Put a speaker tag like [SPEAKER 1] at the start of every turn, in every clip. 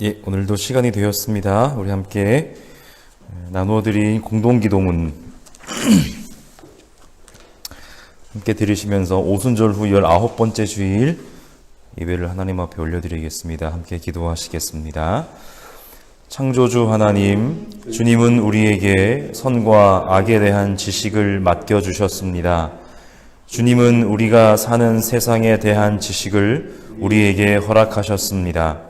[SPEAKER 1] 예, 오늘도 시간이 되었습니다. 우리 함께 나누어드린 공동기도문 함께 들으시면서 오순절 후 19번째 주일 예배를 하나님 앞에 올려드리겠습니다. 함께 기도하시겠습니다. 창조주 하나님, 주님은 우리에게 선과 악에 대한 지식을 맡겨주셨습니다. 주님은 우리가 사는 세상에 대한 지식을 우리에게 허락하셨습니다.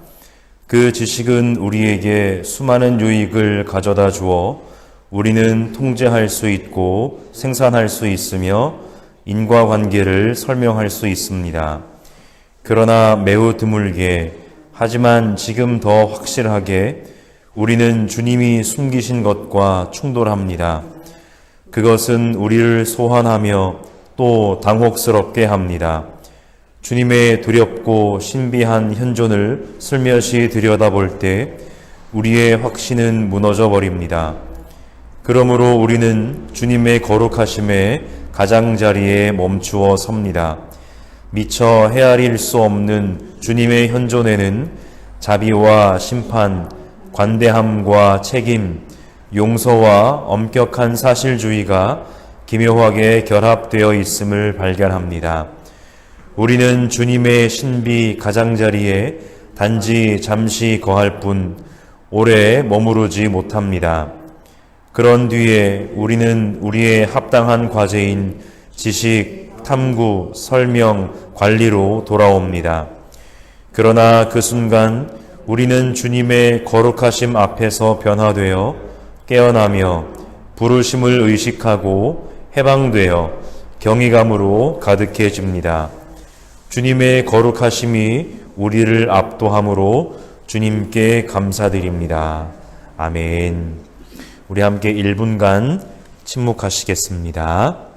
[SPEAKER 1] 그 지식은 우리에게 수많은 유익을 가져다 주어 우리는 통제할 수 있고 생산할 수 있으며 인과관계를 설명할 수 있습니다. 그러나 매우 드물게, 하지만 지금 더 확실하게 우리는 주님이 숨기신 것과 충돌합니다. 그것은 우리를 소환하며 또 당혹스럽게 합니다. 주님의 두렵고 신비한 현존을 슬며시 들여다볼 때 우리의 확신은 무너져 버립니다. 그러므로 우리는 주님의 거룩하심의 가장자리에 멈추어 섭니다. 미처 헤아릴 수 없는 주님의 현존에는 자비와 심판, 관대함과 책임, 용서와 엄격한 사실주의가 기묘하게 결합되어 있음을 발견합니다. 우리는 주님의 신비 가장자리에 단지 잠시 거할 뿐 오래 머무르지 못합니다. 그런 뒤에 우리는 우리의 합당한 과제인 지식, 탐구, 설명, 관리로 돌아옵니다. 그러나 그 순간 우리는 주님의 거룩하심 앞에서 변화되어 깨어나며 부르심을 의식하고 해방되어 경외감으로 가득해집니다. 주님의 거룩하심이 우리를 압도함으로 주님께 감사드립니다. 아멘. 우리 함께 1분간 침묵하시겠습니다.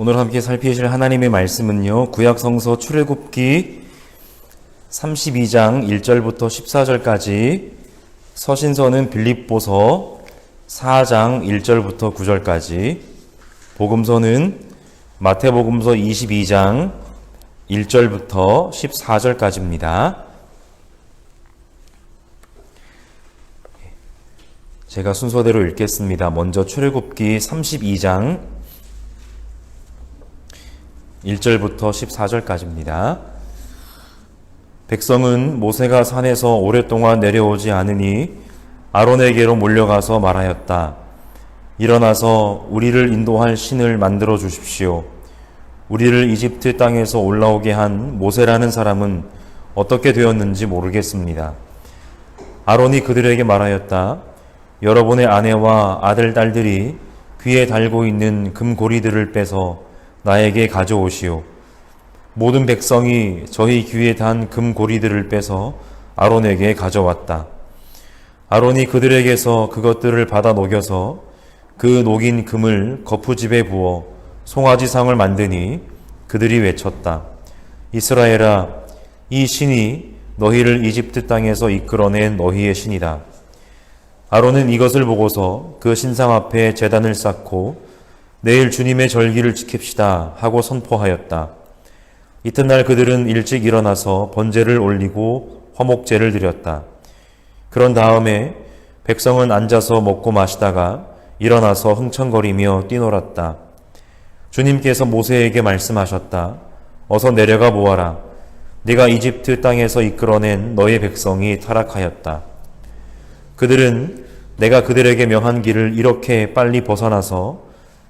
[SPEAKER 1] 오늘 함께 살피실 하나님의 말씀은요, 구약성서 출애굽기 32장 1절부터 14절까지, 서신서는 빌립보서 4장 1절부터 9절까지, 복음서는 마태복음서 22장 1절부터 14절까지입니다. 제가 순서대로 읽겠습니다. 먼저 출애굽기 32장 1절부터 14절까지입니다. 백성은 모세가 산에서 오랫동안 내려오지 않으니 아론에게로 몰려가서 말하였다. 일어나서 우리를 인도할 신을 만들어 주십시오. 우리를 이집트 땅에서 올라오게 한 모세라는 사람은 어떻게 되었는지 모르겠습니다. 아론이 그들에게 말하였다. 여러분의 아내와 아들, 딸들이 귀에 달고 있는 금고리들을 빼서 나에게 가져오시오. 모든 백성이 저희 귀에 단 금고리들을 빼서 아론에게 가져왔다. 아론이 그들에게서 그것들을 받아 녹여서 그 녹인 금을 거푸집에 부어 송아지상을 만드니 그들이 외쳤다. 이스라엘아, 이 신이 너희를 이집트 땅에서 이끌어낸 너희의 신이다. 아론은 이것을 보고서 그 신상 앞에 제단을 쌓고 내일 주님의 절기를 지킵시다 하고 선포하였다. 이튿날 그들은 일찍 일어나서 번제를 올리고 화목제를 드렸다. 그런 다음에 백성은 앉아서 먹고 마시다가 일어나서 흥청거리며 뛰놀았다. 주님께서 모세에게 말씀하셨다. 어서 내려가 보아라. 네가 이집트 땅에서 이끌어낸 너의 백성이 타락하였다. 그들은 내가 그들에게 명한 길을 이렇게 빨리 벗어나서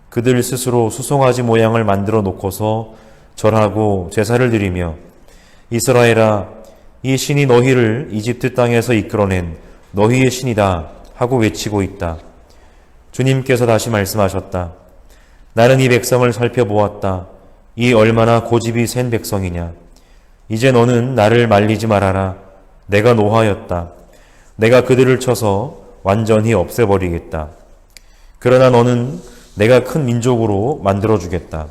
[SPEAKER 1] 그들 스스로 수송아지 모양을 만들어 놓고서 절하고 제사를 드리며 이스라엘아, 이 신이 너희를 이집트 땅에서 이끌어낸 너희의 신이다 하고 외치고 있다. 주님께서 다시 말씀하셨다. 나는 이 백성을 살펴보았다. 이 얼마나 고집이 센 백성이냐. 이제 너는 나를 말리지 말아라. 내가 노하였다. 내가 그들을 쳐서 완전히 없애버리겠다. 그러나 너는 내가 큰 민족으로 만들어주겠다.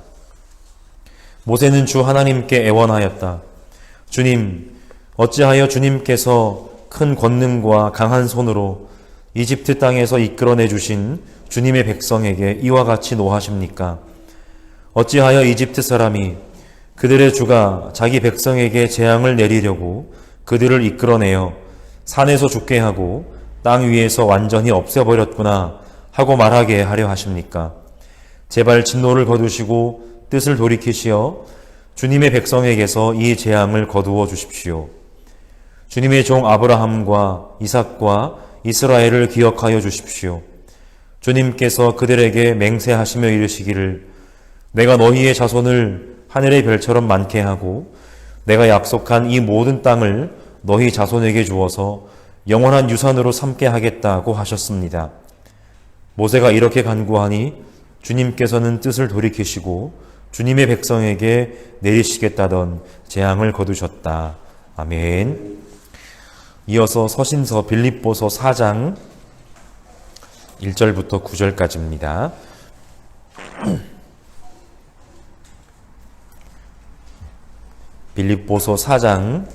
[SPEAKER 1] 모세는 주 하나님께 애원하였다. 주님, 어찌하여 주님께서 큰 권능과 강한 손으로 이집트 땅에서 이끌어내 주신 주님의 백성에게 이와 같이 노하십니까? 어찌하여 이집트 사람이 그들의 주가 자기 백성에게 재앙을 내리려고 그들을 이끌어내어 산에서 죽게 하고 땅 위에서 완전히 없애버렸구나 하고 말하게 하려 하십니까? 제발 진노를 거두시고 뜻을 돌이키시어 주님의 백성에게서 이 재앙을 거두어 주십시오. 주님의 종 아브라함과 이삭과 이스라엘을 기억하여 주십시오. 주님께서 그들에게 맹세하시며 이르시기를 내가 너희의 자손을 하늘의 별처럼 많게 하고 내가 약속한 이 모든 땅을 너희 자손에게 주어서 영원한 유산으로 삼게 하겠다고 하셨습니다. 모세가 이렇게 간구하니 주님께서는 뜻을 돌이키시고 주님의 백성에게 내리시겠다던 재앙을 거두셨다. 아멘. 이어서 서신서 빌립보서 4장 1절부터 9절까지입니다. 빌립보서 4장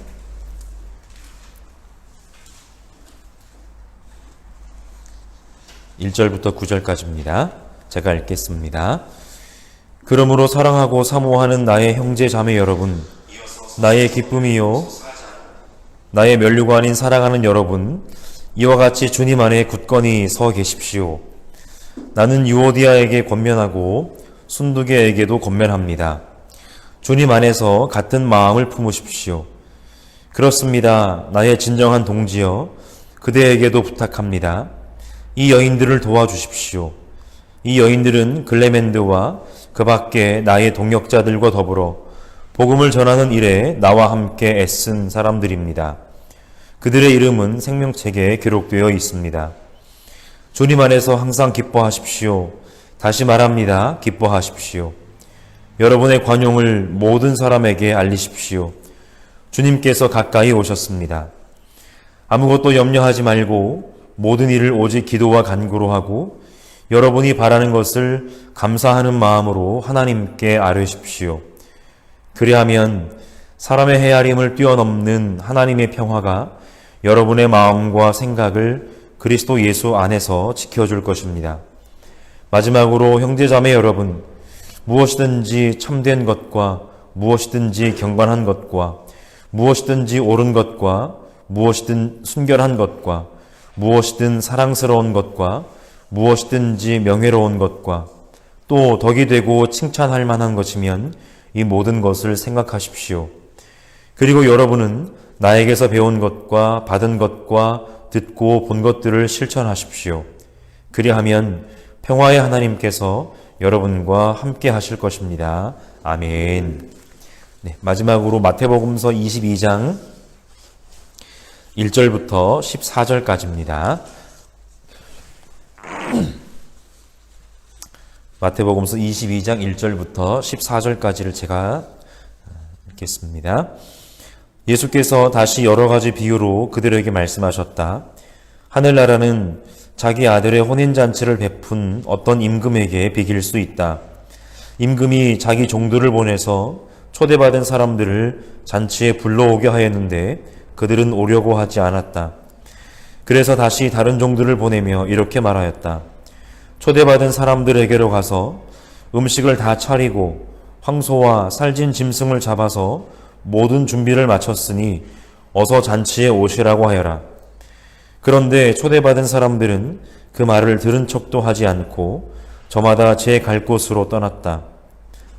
[SPEAKER 1] 1절부터 9절까지입니다. 제가 읽겠습니다. 그러므로 사랑하고 사모하는 나의 형제 자매 여러분, 나의 기쁨이요 나의 면류가 아닌 사랑하는 여러분, 이와 같이 주님 안에 굳건히 서 계십시오. 나는 유오디아에게 권면하고 순두계에게도 권면합니다. 주님 안에서 같은 마음을 품으십시오. 그렇습니다. 나의 진정한 동지여, 그대에게도 부탁합니다. 이 여인들을 도와주십시오. 이 여인들은 글레멘드와 그 밖에 나의 동역자들과 더불어 복음을 전하는 일에 나와 함께 애쓴 사람들입니다. 그들의 이름은 생명책에 기록되어 있습니다. 주님 안에서 항상 기뻐하십시오. 다시 말합니다. 기뻐하십시오. 여러분의 관용을 모든 사람에게 알리십시오. 주님께서 가까이 오셨습니다. 아무것도 염려하지 말고 모든 일을 오직 기도와 간구로 하고 여러분이 바라는 것을 감사하는 마음으로 하나님께 아뢰십시오. 그리하면 사람의 헤아림을 뛰어넘는 하나님의 평화가 여러분의 마음과 생각을 그리스도 예수 안에서 지켜줄 것입니다. 마지막으로 형제자매 여러분, 무엇이든지 참된 것과 무엇이든지 경건한 것과 무엇이든지 옳은 것과 무엇이든 순결한 것과 무엇이든 사랑스러운 것과 무엇이든지 명예로운 것과 또 덕이 되고 칭찬할 만한 것이면 이 모든 것을 생각하십시오. 그리고 여러분은 나에게서 배운 것과 받은 것과 듣고 본 것들을 실천하십시오. 그리하면 평화의 하나님께서 여러분과 함께 하실 것입니다. 아멘. 네, 마지막으로 마태복음서 22장 1절부터 14절까지입니다. 마태복음서 22장 1절부터 14절까지를 제가 읽겠습니다. 예수께서 다시 여러 가지 비유로 그들에게 말씀하셨다. 하늘나라는 자기 아들의 혼인잔치를 베푼 어떤 임금에게 비길 수 있다. 임금이 자기 종들을 보내서 초대받은 사람들을 잔치에 불러오게 하였는데 그들은 오려고 하지 않았다. 그래서 다시 다른 종들을 보내며 이렇게 말하였다. 초대받은 사람들에게로 가서 음식을 다 차리고 황소와 살진 짐승을 잡아서 모든 준비를 마쳤으니 어서 잔치에 오시라고 하여라. 그런데 초대받은 사람들은 그 말을 들은 척도 하지 않고 저마다 제 갈 곳으로 떠났다.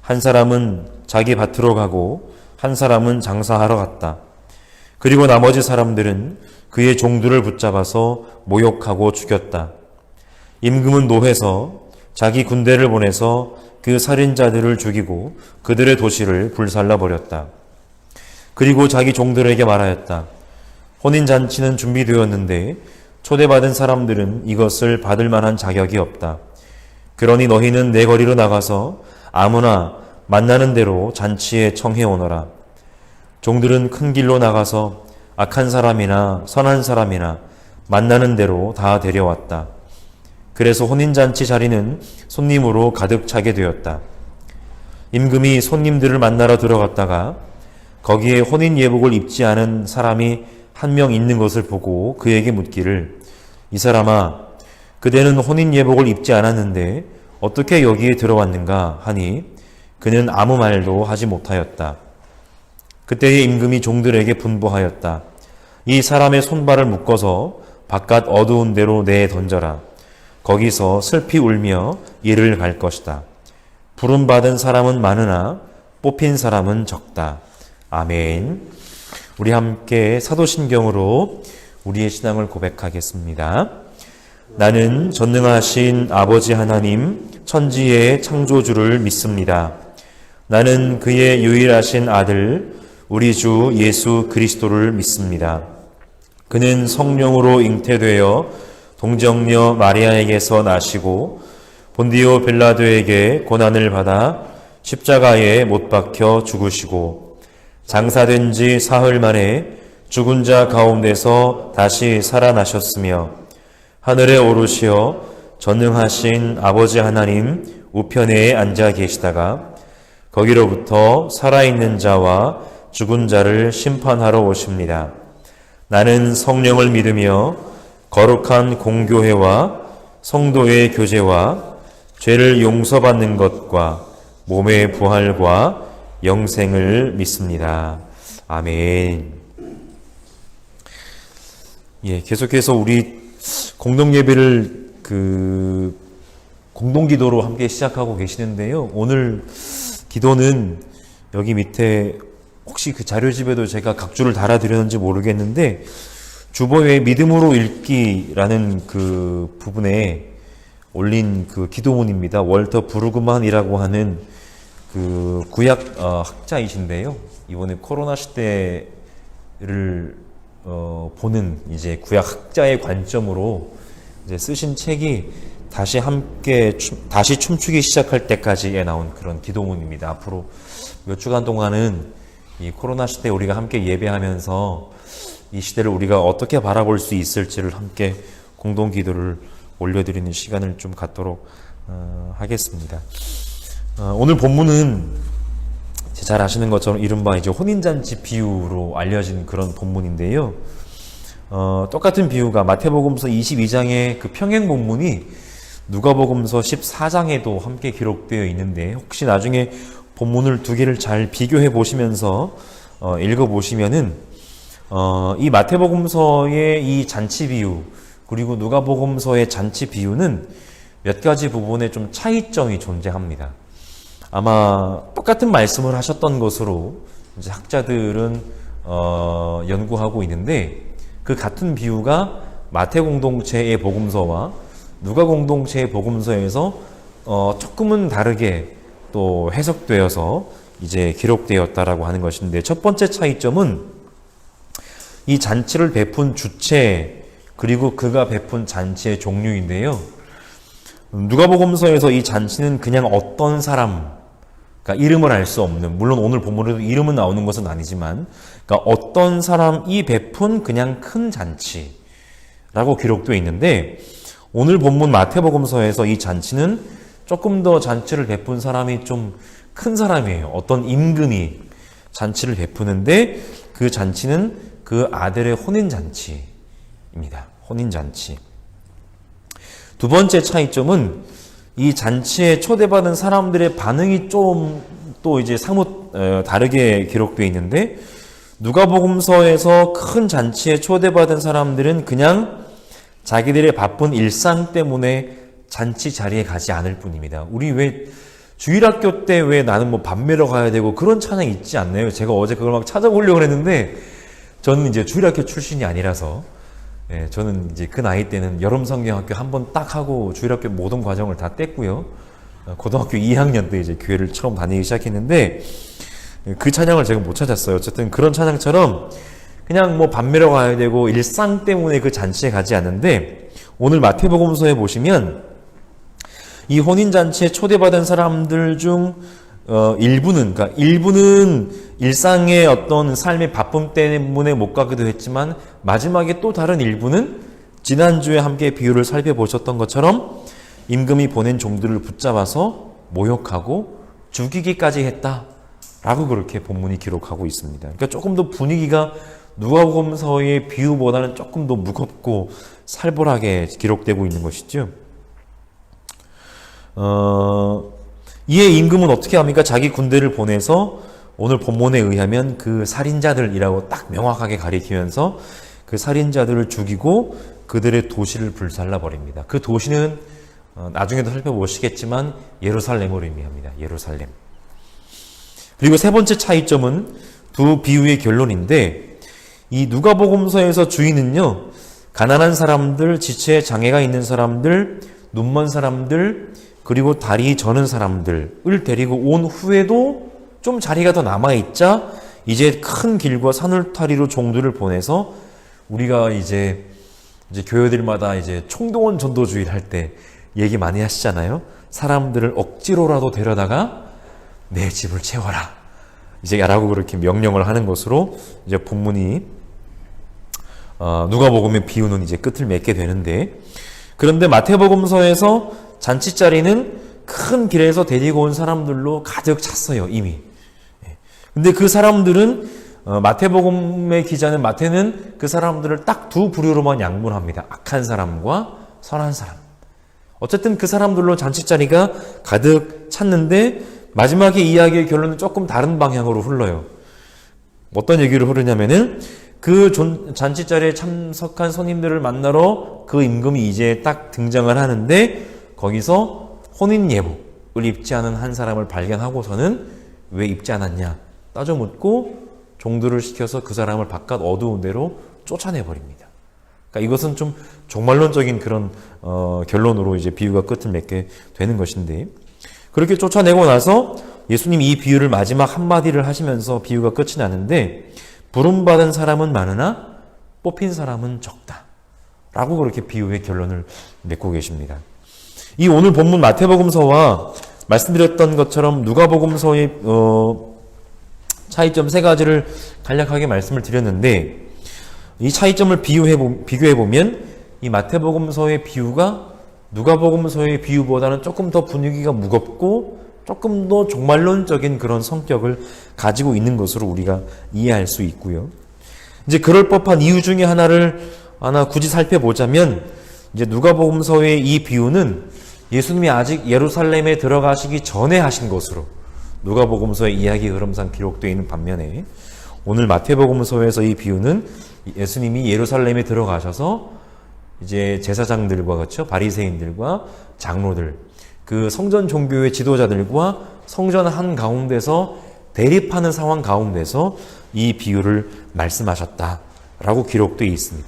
[SPEAKER 1] 한 사람은 자기 밭으로 가고 한 사람은 장사하러 갔다. 그리고 나머지 사람들은 그의 종들을 붙잡아서 모욕하고 죽였다. 임금은 노해서 자기 군대를 보내서 그 살인자들을 죽이고 그들의 도시를 불살라 버렸다. 그리고 자기 종들에게 말하였다. 혼인잔치는 준비되었는데 초대받은 사람들은 이것을 받을 만한 자격이 없다. 그러니 너희는 내 거리로 나가서 아무나 만나는 대로 잔치에 청해 오너라. 종들은 큰 길로 나가서 악한 사람이나 선한 사람이나 만나는 대로 다 데려왔다. 그래서 혼인잔치 자리는 손님으로 가득 차게 되었다. 임금이 손님들을 만나러 들어갔다가 거기에 혼인 예복을 입지 않은 사람이 한 명 있는 것을 보고 그에게 묻기를, 이 사람아, 그대는 혼인 예복을 입지 않았는데 어떻게 여기에 들어왔는가 하니 그는 아무 말도 하지 못하였다. 그때에 임금이 종들에게 분부하였다. 이 사람의 손발을 묶어서 바깥 어두운 데로 내에 던져라. 거기서 슬피 울며 이를 갈 것이다. 부름받은 사람은 많으나 뽑힌 사람은 적다. 아멘. 우리 함께 사도신경으로 우리의 신앙을 고백하겠습니다. 나는 전능하신 아버지 하나님 천지의 창조주를 믿습니다. 나는 그의 유일하신 아들 우리 주 예수 그리스도를 믿습니다. 그는 성령으로 잉태되어 동정녀 마리아에게서 나시고 본디오 빌라도에게 고난을 받아 십자가에 못 박혀 죽으시고 장사된 지 사흘 만에 죽은 자 가운데서 다시 살아나셨으며 하늘에 오르시어 전능하신 아버지 하나님 우편에 앉아 계시다가 거기로부터 살아있는 자와 죽은 자를 심판하러 오십니다. 나는 성령을 믿으며 거룩한 공교회와 성도의 교제와 죄를 용서받는 것과 몸의 부활과 영생을 믿습니다. 아멘. 계속해서 우리 공동예배를 공동기도로 함께 시작하고 계시는데요. 오늘 기도는 여기 밑에 혹시 그 자료집에도 제가 각주를 달아드렸는지 모르겠는데 주보에 믿음으로 읽기라는 그 부분에 올린 그 기도문입니다. 월터 브루그만이라고 하는 그 구약 학자이신데요. 이번에 코로나 시대를 보는 이제 구약 학자의 관점으로 이제 쓰신 책이 다시 춤추기 시작할 때까지에 나온 그런 기도문입니다. 앞으로 몇 주간 동안은 이 코로나 시대에 우리가 함께 예배하면서 이 시대를 우리가 어떻게 바라볼 수 있을지를 함께 공동 기도를 올려드리는 시간을 좀 갖도록 하겠습니다. 오늘 본문은 잘 아시는 것처럼 이른바 이제 혼인잔치 비유로 알려진 그런 본문인데요. 똑같은 비유가 마태복음서 22장의 그 평행 본문이 누가복음서 14장에도 함께 기록되어 있는데 혹시 나중에 본문을 두 개를 잘 비교해 보시면서 읽어보시면은 이 마태복음서의 이 잔치 비유 그리고 누가복음서의 잔치 비유는 몇 가지 부분에 좀 차이점이 존재합니다. 아마 똑같은 말씀을 하셨던 것으로 이제 학자들은 연구하고 있는데 그 같은 비유가 마태 공동체의 복음서와 누가 공동체의 복음서에서 조금은 다르게 또 해석되어서 이제 기록되었다라고 하는 것인데 첫 번째 차이점은 이 잔치를 베푼 주체 그리고 그가 베푼 잔치의 종류인데요. 누가복음서에서 이 잔치는 그냥 어떤 사람, 그러니까 이름을 알 수 없는, 물론 오늘 본문에도 이름은 나오는 것은 아니지만, 그러니까 어떤 사람이 베푼 그냥 큰 잔치라고 기록되어 있는데, 오늘 본문 마태복음서에서 이 잔치는 조금 더 잔치를 베푼 사람이 좀 큰 사람이에요. 어떤 임금이 잔치를 베푸는데 그 잔치는 그 아들의 혼인잔치입니다. 혼인잔치. 두 번째 차이점은 이 잔치에 초대받은 사람들의 반응이 좀 또 이제 사뭇 다르게 기록되어 있는데 누가복음서에서 큰 잔치에 초대받은 사람들은 그냥 자기들의 바쁜 일상 때문에 잔치 자리에 가지 않을 뿐입니다. 우리 왜 주일학교 때 왜 나는 뭐 밤매러 가야 되고 그런 찬양 있지 않나요? 제가 어제 그걸 막 찾아보려고 했는데 저는 이제 주일학교 출신이 아니라서 저는 이제 그 나이 때는 여름성경학교 한 번 딱 하고 주일학교 모든 과정을 다 뗐고요. 고등학교 2학년 때 이제 교회를 처음 다니기 시작했는데 그 찬양을 제가 못 찾았어요. 어쨌든 그런 찬양처럼 그냥 뭐 밤매러 가야 되고 일상 때문에 그 잔치에 가지 않는데 오늘 마태복음서에 보시면 이 혼인잔치에 초대받은 사람들 중 일부는 일상의 어떤 삶의 바쁨 때문에 못 가기도 했지만 마지막에 또 다른 일부는 지난주에 함께 비유를 살펴보셨던 것처럼 임금이 보낸 종들을 붙잡아서 모욕하고 죽이기까지 했다라고 그렇게 본문이 기록하고 있습니다. 그러니까 조금 더 분위기가 누가복음서의 비유보다는 조금 더 무겁고 살벌하게 기록되고 있는 것이죠. 이에 임금은 어떻게 합니까? 자기 군대를 보내서 오늘 본문에 의하면 그 살인자들이라고 딱 명확하게 가리키면서 그 살인자들을 죽이고 그들의 도시를 불살라 버립니다. 그 도시는 나중에도 살펴보시겠지만 예루살렘을 의미합니다. 예루살렘. 그리고 세 번째 차이점은 두 비유의 결론인데 이 누가복음서에서 주인은요, 가난한 사람들, 지체에 장애가 있는 사람들, 눈먼 사람들, 그리고 다리 저는 사람들을 데리고 온 후에도 좀 자리가 더 남아있자 이제 큰 길과 산울타리로 종들을 보내서 우리가 이제 교회들마다 이제 총동원 전도주일 할 때 얘기 많이 하시잖아요. 사람들을 억지로라도 데려다가 내 집을 채워라. 이제 라고 그렇게 명령을 하는 것으로 이제 본문이 누가복음의 비유는 이제 끝을 맺게 되는데, 그런데 마태복음서에서 잔치자리는 큰 길에서 데리고 온 사람들로 가득 찼어요, 이미. 근데 그 사람들은 마태복음의 기자는 마태는 그 사람들을 딱 두 부류로만 양분합니다. 악한 사람과 선한 사람. 어쨌든 그 사람들로 잔치자리가 가득 찼는데 마지막에 이야기의 결론은 조금 다른 방향으로 흘러요. 어떤 얘기로 흐르냐면은 그 잔치자리에 참석한 손님들을 만나러 그 임금이 이제 딱 등장을 하는데 거기서 혼인 예복을 입지 않은 한 사람을 발견하고서는 왜 입지 않았냐 따져 묻고 종들을 시켜서 그 사람을 바깥 어두운 데로 쫓아내버립니다. 그러니까 이것은 좀 종말론적인 그런 결론으로 이제 비유가 끝을 맺게 되는 것인데, 그렇게 쫓아내고 나서 예수님이 이 비유를 마지막 한마디를 하시면서 비유가 끝이 나는데 부름받은 사람은 많으나 뽑힌 사람은 적다 라고 그렇게 비유의 결론을 맺고 계십니다. 이 오늘 본문 마태복음서와 말씀드렸던 것처럼 누가복음서의 차이점 세 가지를 간략하게 말씀을 드렸는데, 이 차이점을 비교해보면 이 마태복음서의 비유가 누가복음서의 비유보다는 조금 더 분위기가 무겁고 조금 더 종말론적인 그런 성격을 가지고 있는 것으로 우리가 이해할 수 있고요. 이제 그럴 법한 이유 중에 하나 굳이 살펴보자면, 이제 누가복음서의 이 비유는 예수님이 아직 예루살렘에 들어가시기 전에 하신 것으로 누가복음서의 이야기 흐름상 기록되어 있는 반면에, 오늘 마태복음서에서 이 비유는 예수님이 예루살렘에 들어가셔서 이제 제사장들과 그렇죠, 바리새인들과 장로들, 그 성전 종교의 지도자들과 성전 한 가운데서 대립하는 상황 가운데서 이 비유를 말씀하셨다라고 기록되어 있습니다.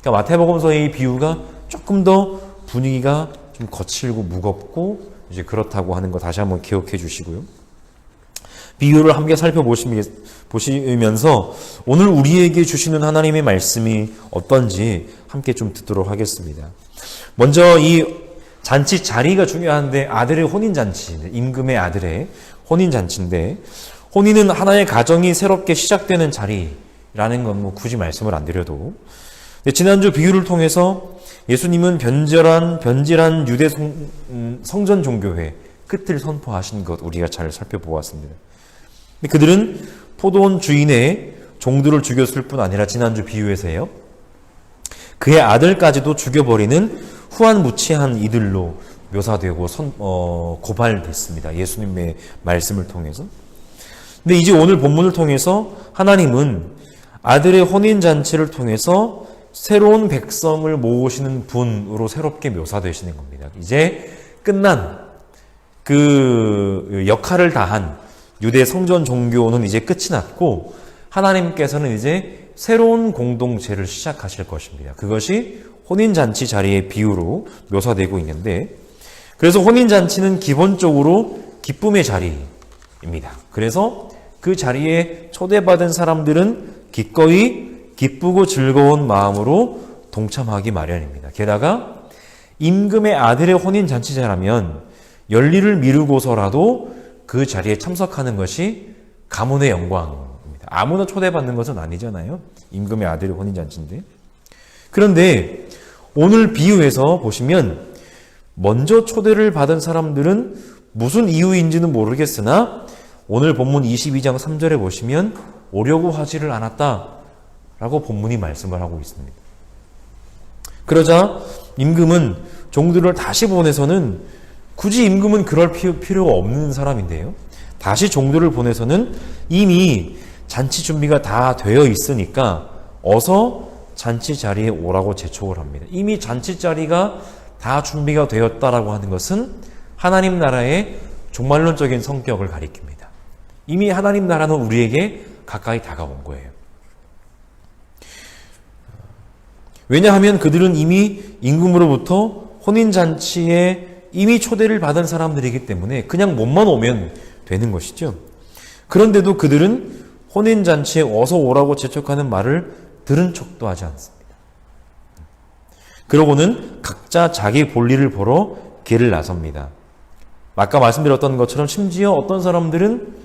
[SPEAKER 1] 그러니까 마태복음서의 이 비유가 조금 더 분위기가 좀 거칠고 무겁고 이제 그렇다고 하는 거 다시 한번 기억해 주시고요. 비유를 함께 살펴보시면서 오늘 우리에게 주시는 하나님의 말씀이 어떤지 함께 좀 듣도록 하겠습니다. 먼저 이 잔치 자리가 중요한데 아들의 혼인잔치, 임금의 아들의 혼인잔치인데, 혼인은 하나의 가정이 새롭게 시작되는 자리라는 건 뭐 굳이 말씀을 안 드려도, 지난주 비유를 통해서 예수님은 변질한 유대 성전 종교회 끝을 선포하신 것 우리가 잘 살펴보았습니다. 그들은 포도원 주인의 종들을 죽였을 뿐 아니라 지난주 비유에서요, 그의 아들까지도 죽여버리는 후한무치한 이들로 묘사되고 고발됐습니다. 예수님의 말씀을 통해서. 근데 이제 오늘 본문을 통해서 하나님은 아들의 혼인잔치를 통해서 새로운 백성을 모으시는 분으로 새롭게 묘사되시는 겁니다. 이제 끝난 그 역할을 다한 유대 성전 종교는 이제 끝이 났고 하나님께서는 이제 새로운 공동체를 시작하실 것입니다. 그것이 혼인잔치 자리의 비유로 묘사되고 있는데, 그래서 혼인잔치는 기본적으로 기쁨의 자리입니다. 그래서 그 자리에 초대받은 사람들은 기꺼이 기쁘고 즐거운 마음으로 동참하기 마련입니다. 게다가 임금의 아들의 혼인잔치자라면 열리를 미루고서라도 그 자리에 참석하는 것이 가문의 영광입니다. 아무나 초대받는 것은 아니잖아요. 임금의 아들의 혼인잔치인데. 그런데 오늘 비유에서 보시면 먼저 초대를 받은 사람들은 무슨 이유인지는 모르겠으나 오늘 본문 22장 3절에 보시면 오려고 하지를 않았다라고 본문이 말씀을 하고 있습니다. 그러자 임금은 종들을 다시 보내서는, 굳이 임금은 그럴 필요가 없는 사람인데요, 다시 종들을 보내서는 이미 잔치 준비가 다 되어 있으니까 어서 잔치 자리에 오라고 재촉을 합니다. 이미 잔치 자리가 다 준비가 되었다라고 하는 것은 하나님 나라의 종말론적인 성격을 가리킵니다. 이미 하나님 나라는 우리에게 가까이 다가온 거예요. 왜냐하면 그들은 이미 임금으로부터 혼인잔치에 이미 초대를 받은 사람들이기 때문에 그냥 몸만 오면 되는 것이죠. 그런데도 그들은 혼인잔치에 어서 오라고 재촉하는 말을 들은 척도 하지 않습니다. 그러고는 각자 자기 볼일을 보러 길을 나섭니다. 아까 말씀드렸던 것처럼 심지어 어떤 사람들은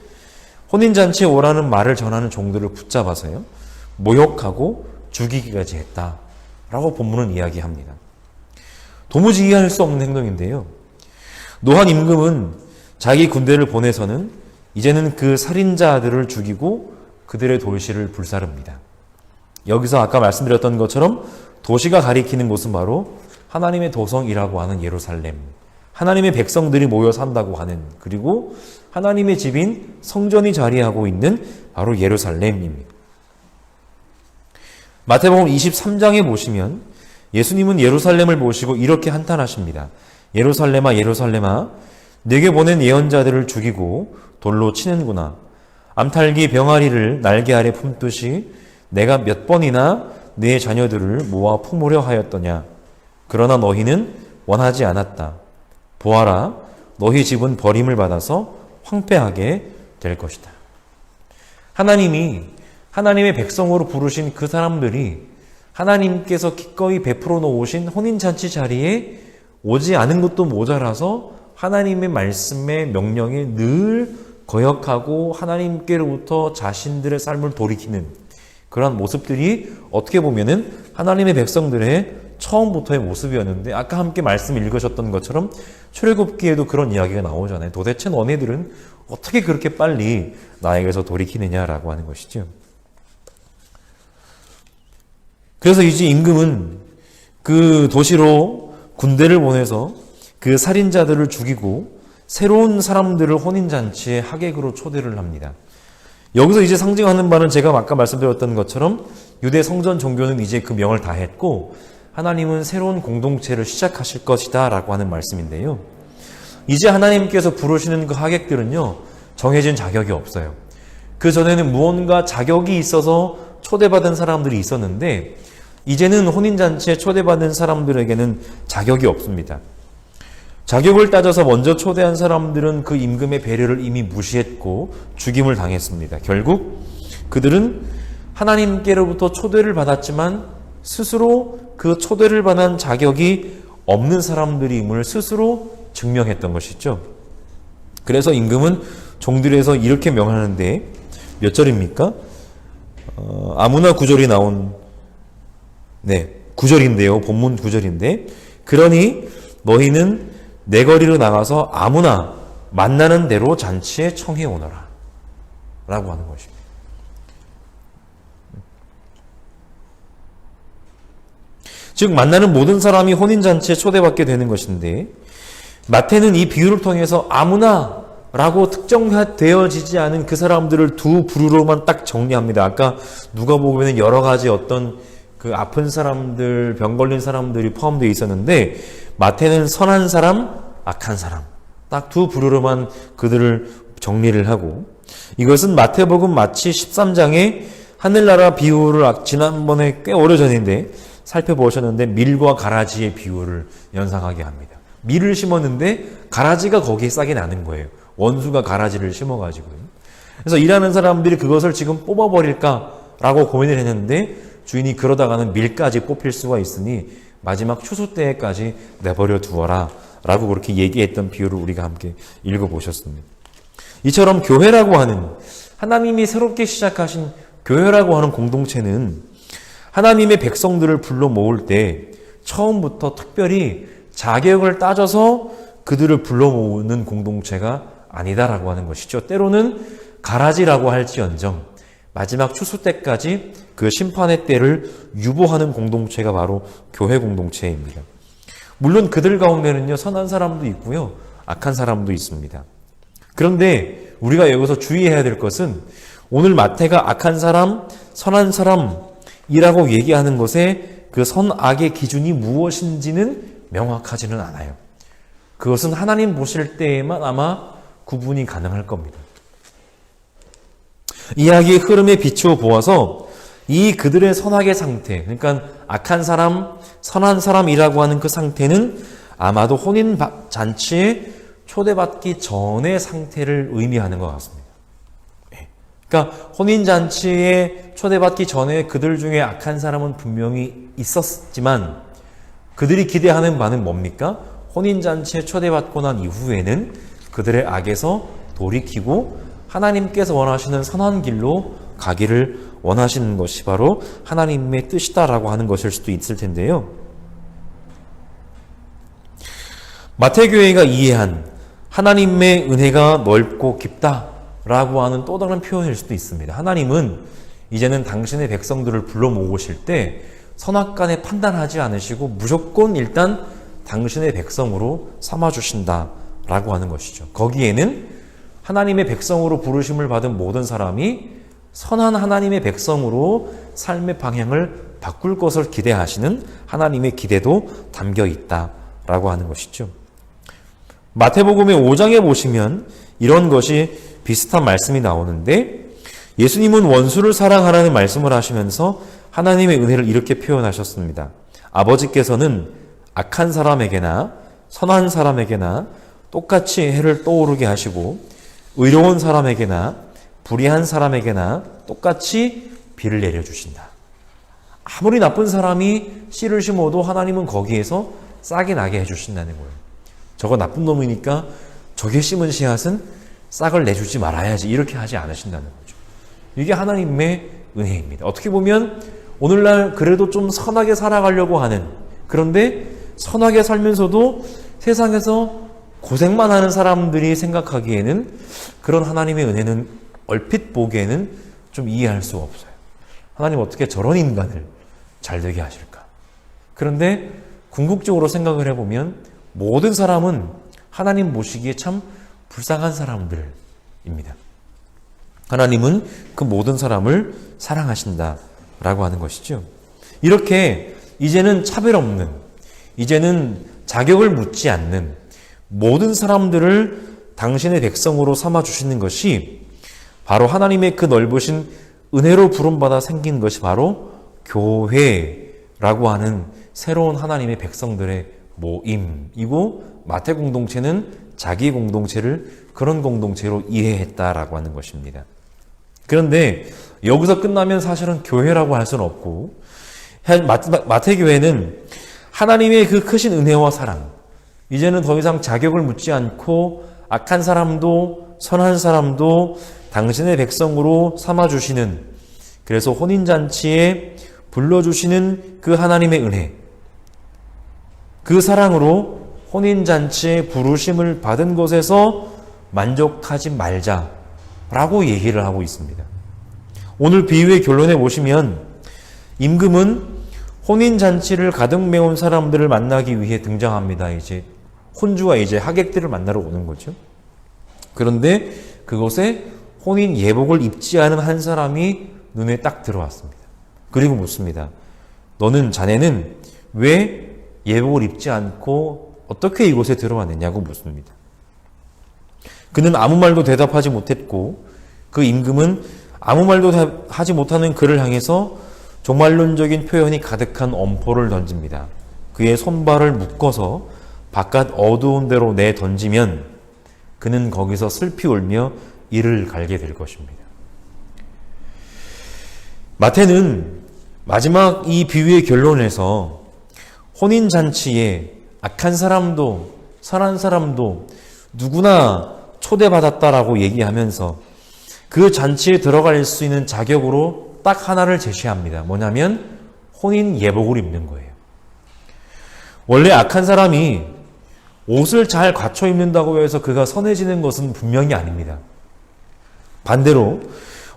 [SPEAKER 1] 혼인잔치에 오라는 말을 전하는 종들을 붙잡아서요, 모욕하고 죽이기까지 했다라고 본문은 이야기합니다. 도무지 이해할 수 없는 행동인데요, 노한 임금은 자기 군대를 보내서는 이제는 그 살인자들을 죽이고 그들의 도시를 불사릅니다. 여기서 아까 말씀드렸던 것처럼 도시가 가리키는 곳은 바로 하나님의 도성이라고 하는 예루살렘, 하나님의 백성들이 모여 산다고 하는, 그리고 하나님의 집인 성전이 자리하고 있는 바로 예루살렘입니다. 마태복음 23장에 보시면 예수님은 예루살렘을 보시고 이렇게 한탄하십니다. 예루살렘아 예루살렘아, 내게 보낸 예언자들을 죽이고 돌로 치는구나. 암탈기 병아리를 날개 아래 품듯이 내가 몇 번이나 네 자녀들을 모아 품으려 하였더냐. 그러나 너희는 원하지 않았다. 보아라, 너희 집은 버림을 받아서 황폐하게 될 것이다. 하나님이 하나님의 백성으로 부르신 그 사람들이 하나님께서 기꺼이 베풀어 놓으신 혼인잔치 자리에 오지 않은 것도 모자라서 하나님의 말씀에 명령에 늘 거역하고 하나님께로부터 자신들의 삶을 돌이키는 그러한 모습들이 어떻게 보면은 하나님의 백성들의 처음부터의 모습이었는데, 아까 함께 말씀 읽으셨던 것처럼 출애굽기에도 그런 이야기가 나오잖아요. 도대체 너네들은 어떻게 그렇게 빨리 나에게서 돌이키느냐라고 하는 것이죠. 그래서 이제 임금은 그 도시로 군대를 보내서 그 살인자들을 죽이고 새로운 사람들을 혼인잔치의 하객으로 초대를 합니다. 여기서 이제 상징하는 바는 제가 아까 말씀드렸던 것처럼 유대 성전 종교는 이제 그 명을 다 했고 하나님은 새로운 공동체를 시작하실 것이다 라고 하는 말씀인데요. 이제 하나님께서 부르시는 그 하객들은요, 정해진 자격이 없어요. 그 전에는 무언가 자격이 있어서 초대받은 사람들이 있었는데 이제는 혼인잔치에 초대받은 사람들에게는 자격이 없습니다. 자격을 따져서 먼저 초대한 사람들은 그 임금의 배려를 이미 무시했고 죽임을 당했습니다. 결국 그들은 하나님께로부터 초대를 받았지만 스스로 그 초대를 받은 자격이 없는 사람들임을 스스로 증명했던 것이죠. 그래서 임금은 종들에서 이렇게 명하는데 몇 절입니까? 아무나 9절이 나온 9절인데요. 본문 9절인데, 그러니 너희는 내 거리로 나가서 아무나 만나는 대로 잔치에 청해 오너라 라고 하는 것입니다. 즉 만나는 모든 사람이 혼인잔치에 초대받게 되는 것인데, 마태는 이 비유를 통해서 아무나 라고 특정되어지지 않은 그 사람들을 두 부류로만 딱 정리합니다. 아까 누가복음에는 여러 가지 어떤 그 아픈 사람들, 병 걸린 사람들이 포함되어 있었는데 마태는 선한 사람, 악한 사람 딱 두 부류로만 그들을 정리를 하고, 이것은 마태복음 마치 13장의 하늘나라 비유를 지난번에 꽤 오래전인데 살펴보셨는데 밀과 가라지의 비유를 연상하게 합니다. 밀을 심었는데 가라지가 거기에 싹이 나는 거예요. 원수가 가라지를 심어가지고요. 그래서 일하는 사람들이 그것을 지금 뽑아버릴까라고 고민을 했는데 주인이 그러다가는 밀까지 뽑힐 수가 있으니 마지막 추수 때까지 내버려 두어라 라고 그렇게 얘기했던 비유를 우리가 함께 읽어보셨습니다. 이처럼 교회라고 하는, 하나님이 새롭게 시작하신 교회라고 하는 공동체는 하나님의 백성들을 불러 모을 때 처음부터 특별히 자격을 따져서 그들을 불러 모으는 공동체가 아니다라고 하는 것이죠. 때로는 가라지라고 할지언정 마지막 추수 때까지 그 심판의 때를 유보하는 공동체가 바로 교회 공동체입니다. 물론 그들 가운데는요, 선한 사람도 있고요, 악한 사람도 있습니다. 그런데 우리가 여기서 주의해야 될 것은 오늘 마태가 악한 사람, 선한 사람이라고 얘기하는 것에 그 선악의 기준이 무엇인지는 명확하지는 않아요. 그것은 하나님 보실 때에만 아마 구분이 가능할 겁니다. 이야기의 흐름에 비추어 보아서 이 그들의 선악의 상태, 그러니까 악한 사람, 선한 사람이라고 하는 그 상태는 아마도 혼인 잔치에 초대받기 전의 상태를 의미하는 것 같습니다. 그러니까 혼인 잔치에 초대받기 전에 그들 중에 악한 사람은 분명히 있었지만 그들이 기대하는 바는 뭡니까? 혼인 잔치에 초대받고 난 이후에는 그들의 악에서 돌이키고 하나님께서 원하시는 선한 길로 가기를 원하시는 것이 바로 하나님의 뜻이다라고 하는 것일 수도 있을 텐데요. 마태교회가 이해한 하나님의 은혜가 넓고 깊다라고 하는 또 다른 표현일 수도 있습니다. 하나님은 이제는 당신의 백성들을 불러 모으실 때 선악간에 판단하지 않으시고 무조건 일단 당신의 백성으로 삼아주신다라고 하는 것이죠. 거기에는 하나님의 백성으로 부르심을 받은 모든 사람이 선한 하나님의 백성으로 삶의 방향을 바꿀 것을 기대하시는 하나님의 기대도 담겨 있다라고 하는 것이죠. 마태복음의 5장에 보시면 이런 것이 비슷한 말씀이 나오는데 예수님은 원수를 사랑하라는 말씀을 하시면서 하나님의 은혜를 이렇게 표현하셨습니다. 아버지께서는 악한 사람에게나 선한 사람에게나 똑같이 해를 떠오르게 하시고 의로운 사람에게나 불의한 사람에게나 똑같이 비를 내려주신다. 아무리 나쁜 사람이 씨를 심어도 하나님은 거기에서 싹이 나게 해주신다는 거예요. 저거 나쁜 놈이니까 저게 심은 씨앗은 싹을 내주지 말아야지 이렇게 하지 않으신다는 거죠. 이게 하나님의 은혜입니다. 어떻게 보면 오늘날 그래도 좀 선하게 살아가려고 하는, 그런데 선하게 살면서도 세상에서 고생만 하는 사람들이 생각하기에는 그런 하나님의 은혜는 얼핏 보기에는 좀 이해할 수 없어요. 하나님 어떻게 저런 인간을 잘 되게 하실까? 그런데 궁극적으로 생각을 해보면 모든 사람은 하나님 보시기에 참 불쌍한 사람들입니다. 하나님은 그 모든 사람을 사랑하신다라고 하는 것이죠. 이렇게 이제는 차별 없는, 이제는 자격을 묻지 않는 모든 사람들을 당신의 백성으로 삼아주시는 것이 바로 하나님의 그 넓으신 은혜로 부름받아 생긴 것이 바로 교회라고 하는 새로운 하나님의 백성들의 모임이고, 마태 공동체는 자기 공동체를 그런 공동체로 이해했다라고 하는 것입니다. 그런데 여기서 끝나면 사실은 교회라고 할 수는 없고, 마태교회는 하나님의 그 크신 은혜와 사랑, 이제는 더 이상 자격을 묻지 않고 악한 사람도 선한 사람도 당신의 백성으로 삼아주시는, 그래서 혼인잔치에 불러주시는 그 하나님의 은혜, 그 사랑으로 혼인잔치에 부르심을 받은 것에서 만족하지 말자라고 얘기를 하고 있습니다. 오늘 비유의 결론에 보시면 임금은 혼인잔치를 가득 메운 사람들을 만나기 위해 등장합니다. 이제 혼주와 이제 하객들을 만나러 오는 거죠. 그런데 그곳에 혼인 예복을 입지 않은 한 사람이 눈에 딱 들어왔습니다. 그리고 묻습니다. 자네는 왜 예복을 입지 않고 어떻게 이곳에 들어왔느냐고 묻습니다. 그는 아무 말도 대답하지 못했고 그 임금은 아무 말도 하지 못하는 그를 향해서 종말론적인 표현이 가득한 엄포를 던집니다. 그의 손발을 묶어서 바깥 어두운 데로 내 던지면 그는 거기서 슬피 울며 이를 갈게 될 것입니다. 마태는 마지막 이 비유의 결론에서 혼인잔치에 악한 사람도 선한 사람도 누구나 초대받았다라고 얘기하면서 그 잔치에 들어갈 수 있는 자격으로 딱 하나를 제시합니다. 뭐냐면 혼인 예복을 입는 거예요. 원래 악한 사람이 옷을 잘 갖춰 입는다고 해서 그가 선해지는 것은 분명히 아닙니다. 반대로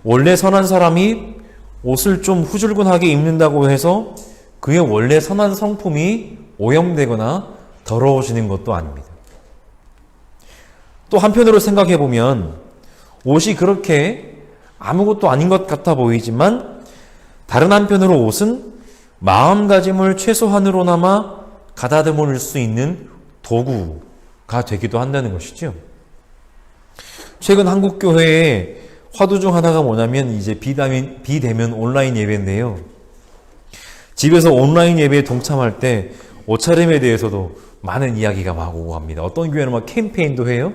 [SPEAKER 1] 원래 선한 사람이 옷을 좀 후줄근하게 입는다고 해서 그의 원래 선한 성품이 오염되거나 더러워지는 것도 아닙니다. 또 한편으로 생각해 보면 옷이 그렇게 아무것도 아닌 것 같아 보이지만 다른 한편으로 옷은 마음가짐을 최소한으로나마 가다듬을 수 있는 도구가 되기도 한다는 것이죠. 최근 한국 교회의 화두 중 하나가 뭐냐면 이제 비대면 온라인 예배인데요. 집에서 온라인 예배에 동참할 때 옷차림에 대해서도 많은 이야기가 막 오고 합니다. 어떤 교회는 막 캠페인도 해요.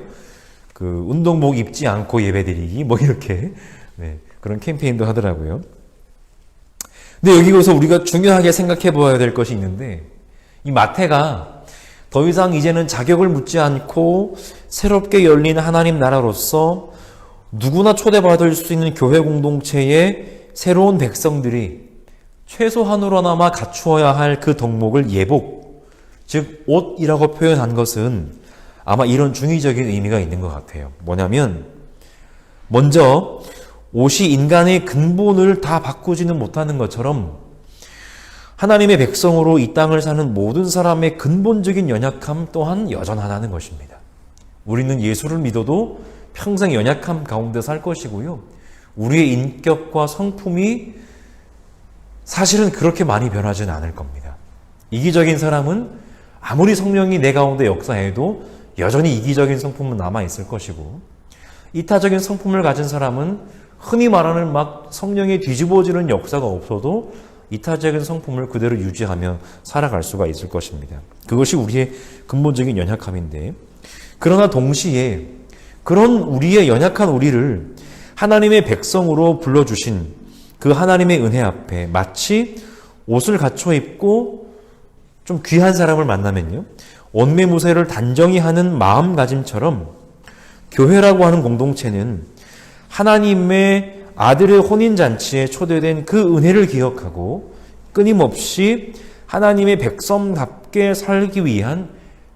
[SPEAKER 1] 그 운동복 입지 않고 예배드리기 뭐 이렇게 그런 캠페인도 하더라고요. 근데 여기서 우리가 중요하게 생각해 보아야 될 것이 있는데 이 마태가 더 이상 이제는 자격을 묻지 않고 새롭게 열린 하나님 나라로서 누구나 초대받을 수 있는 교회 공동체의 새로운 백성들이 최소한으로나마 갖추어야 할 그 덕목을 예복, 즉 옷이라고 표현한 것은 아마 이런 중의적인 의미가 있는 것 같아요. 뭐냐면 먼저 옷이 인간의 근본을 다 바꾸지는 못하는 것처럼 하나님의 백성으로 이 땅을 사는 모든 사람의 근본적인 연약함 또한 여전하다는 것입니다. 우리는 예수를 믿어도 평생 연약함 가운데 살 것이고요. 우리의 인격과 성품이 사실은 그렇게 많이 변하지는 않을 겁니다. 이기적인 사람은 아무리 성령이 내 가운데 역사해도 여전히 이기적인 성품은 남아있을 것이고 이타적인 성품을 가진 사람은 흔히 말하는 막 성령에 뒤집어지는 역사가 없어도 이타적인 성품을 그대로 유지하며 살아갈 수가 있을 것입니다. 그것이 우리의 근본적인 연약함인데 그러나 동시에 그런 우리의 연약한 우리를 하나님의 백성으로 불러주신 그 하나님의 은혜 앞에 마치 옷을 갖춰 입고 좀 귀한 사람을 만나면요. 원매무새를 단정히 하는 마음가짐처럼 교회라고 하는 공동체는 하나님의 아들의 혼인잔치에 초대된 그 은혜를 기억하고 끊임없이 하나님의 백성답게 살기 위한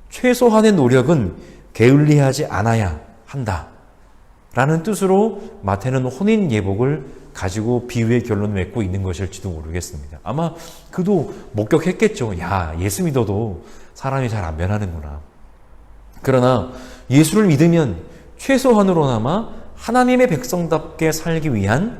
[SPEAKER 1] 최소한의 노력은 게을리하지 않아야 한다. 라는 뜻으로 마태는 혼인 예복을 가지고 비유의 결론을 맺고 있는 것일지도 모르겠습니다. 아마 그도 목격했겠죠. 야, 예수 믿어도 사람이 잘 안 변하는구나. 그러나 예수를 믿으면 최소한으로나마 하나님의 백성답게 살기 위한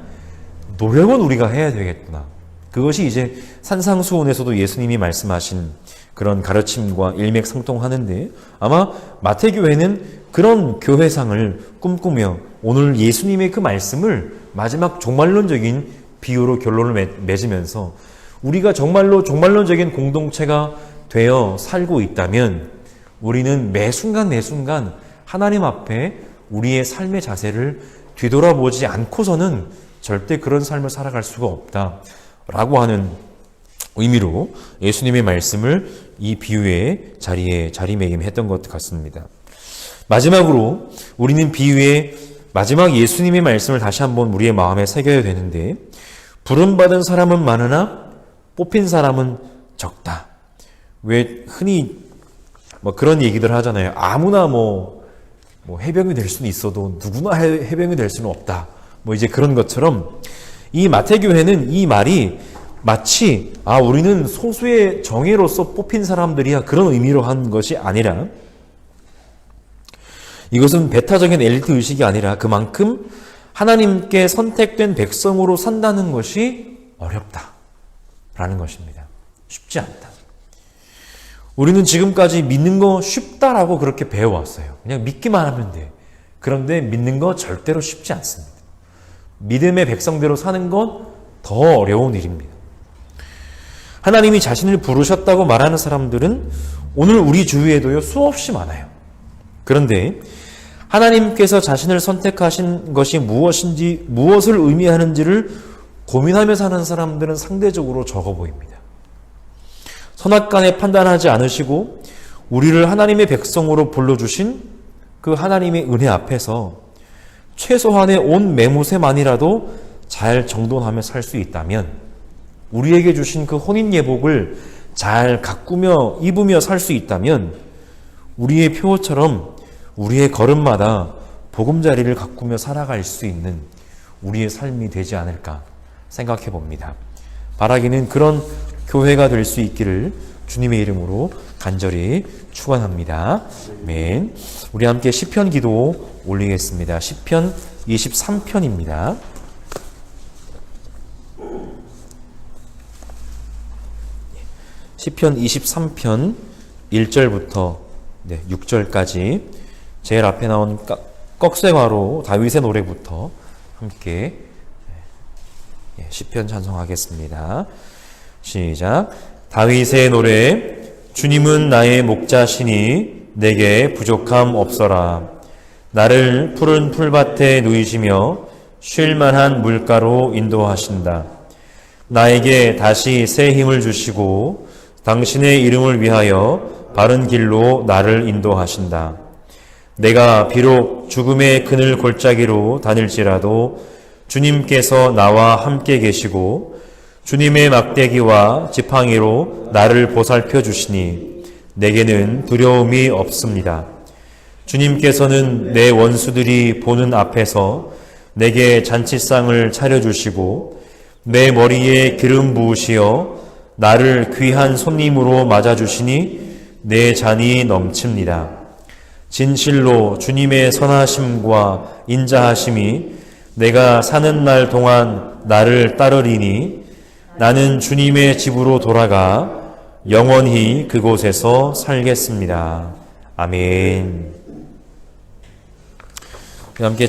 [SPEAKER 1] 노력은 우리가 해야 되겠구나. 그것이 이제 산상수훈에서도 예수님이 말씀하신 그런 가르침과 일맥상통하는데 아마 마태교회는 그런 교회상을 꿈꾸며 오늘 예수님의 그 말씀을 마지막 종말론적인 비유로 결론을 맺으면서 우리가 정말로 종말론적인 공동체가 되어 살고 있다면 우리는 매 순간 하나님 앞에 우리의 삶의 자세를 뒤돌아보지 않고서는 절대 그런 삶을 살아갈 수가 없다라고 하는 의미로 예수님의 말씀을 이 비유의 자리에 자리매김했던 것 같습니다. 마지막으로 우리는 비유의 마지막 예수님의 말씀을 다시 한번 우리의 마음에 새겨야 되는데 부름받은 사람은 많으나 뽑힌 사람은 적다. 왜 흔히 뭐 그런 얘기들 하잖아요. 아무나 뭐 해병이 될 수는 있어도 누구나 해병이 될 수는 없다. 뭐 이제 그런 것처럼 이 마태교회는 이 말이 마치 우리는 소수의 정예로서 뽑힌 사람들이야 그런 의미로 한 것이 아니라 이것은 배타적인 엘리트 의식이 아니라 그만큼 하나님께 선택된 백성으로 산다는 것이 어렵다라는 것입니다. 쉽지 않다. 우리는 지금까지 믿는 거 쉽다라고 그렇게 배워왔어요. 그냥 믿기만 하면 돼. 그런데 믿는 거 절대로 쉽지 않습니다. 믿음의 백성대로 사는 건 더 어려운 일입니다. 하나님이 자신을 부르셨다고 말하는 사람들은 오늘 우리 주위에도요, 수없이 많아요. 그런데 하나님께서 자신을 선택하신 것이 무엇인지, 무엇을 의미하는지를 고민하며 사는 사람들은 상대적으로 적어 보입니다. 선악간에 판단하지 않으시고 우리를 하나님의 백성으로 불러주신 그 하나님의 은혜 앞에서 최소한의 온 매무새만이라도 잘 정돈하며 살 수 있다면, 우리에게 주신 그 혼인 예복을 잘 가꾸며 입으며 살 수 있다면 우리의 표처럼 우리의 걸음마다 보금자리를 가꾸며 살아갈 수 있는 우리의 삶이 되지 않을까 생각해 봅니다. 바라기는 그런 교회가 될 수 있기를 주님의 이름으로 간절히 축원합니다. 아멘. 우리 함께 시편 기도 올리겠습니다. 시편 23편입니다. 시편 23편 1절부터 6절까지 제일 앞에 나온 꺽쇠화로 다윗의 노래부터 함께 시편 찬송하겠습니다. 시작. 다윗의 노래. 주님은 나의 목자시니 내게 부족함 없어라. 나를 푸른 풀밭에 누이시며 쉴만한 물가로 인도하신다. 나에게 다시 새 힘을 주시고 당신의 이름을 위하여 바른 길로 나를 인도하신다. 내가 비록 죽음의 그늘 골짜기로 다닐지라도 주님께서 나와 함께 계시고 주님의 막대기와 지팡이로 나를 보살펴 주시니 내게는 두려움이 없습니다. 주님께서는 내 원수들이 보는 앞에서 내게 잔치상을 차려주시고 내 머리에 기름 부으시어 나를 귀한 손님으로 맞아주시니 내 잔이 넘칩니다. 진실로 주님의 선하심과 인자하심이 내가 사는 날 동안 나를 따르리니 나는 주님의 집으로 돌아가 영원히 그곳에서 살겠습니다. 아멘. 함께